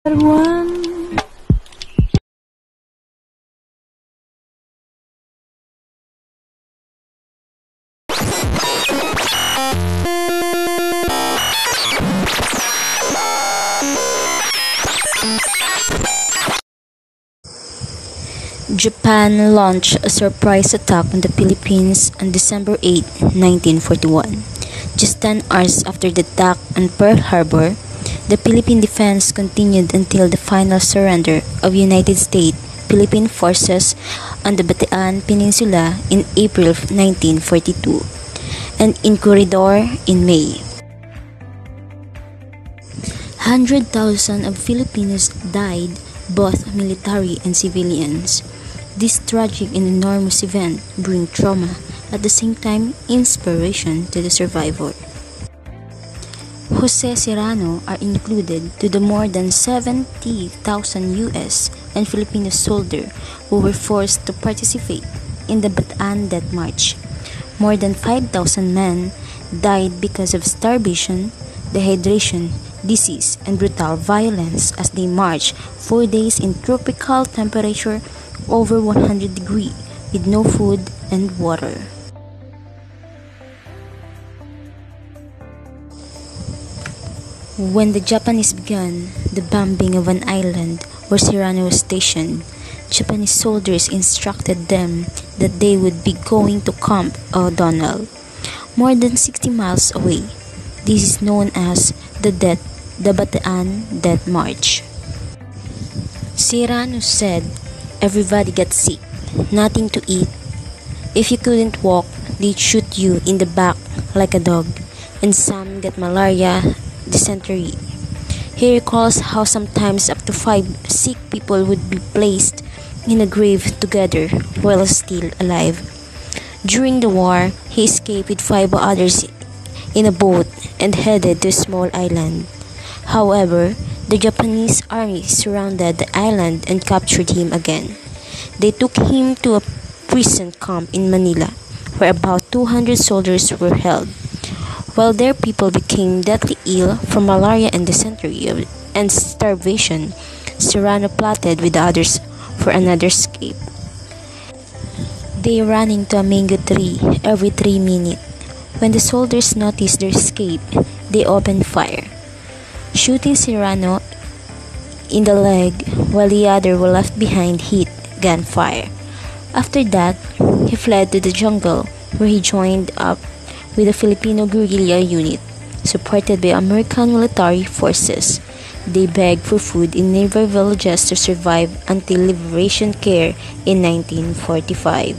One. Japan launched a surprise attack on the Philippines on December 8, 1941. Just 10 hours after the attack on Pearl Harbor, the Philippine defense continued until the final surrender of United States Philippine forces on the Bataan Peninsula in April 1942 and in Corridor in May. 100,000 of Filipinos died, both military and civilians. This tragic and enormous event bring trauma, at the same time inspiration to the survivor. Jose Serrano are included to the more than 70,000 US and Filipino soldiers who were forced to participate in the Bataan Death March. More than 5,000 men died because of starvation, dehydration, disease, and brutal violence as they marched 4 days in tropical temperature over 100 degrees with no food and water. When the Japanese began the bombing of an island where Serrano was stationed, Japanese soldiers instructed them that they would be going to Camp O'Donnell, more than 60 miles away. This is known as the Bataan Death March. Serrano said, "Everybody got sick, nothing to eat. If you couldn't walk, they'd shoot you in the back like a dog, and some got malaria, dysentery." He recalls how sometimes up to 5 sick people would be placed in a grave together while still alive. During the war, he escaped with 5 others in a boat and headed to a small island. However, the Japanese army surrounded the island and captured him again. They took him to a prison camp in Manila, where about 200 soldiers were held. While their people became deathly ill from malaria and dysentery and starvation, Serrano plotted with others for another escape. They ran into a mango tree every 3 minutes. When the soldiers noticed their escape, they opened fire, shooting Serrano in the leg while the other were left behind hit gunfire. After that, he fled to the jungle where he joined up with a Filipino guerrilla unit supported by American military forces. They begged for food in nearby villages to survive until liberation care in 1945.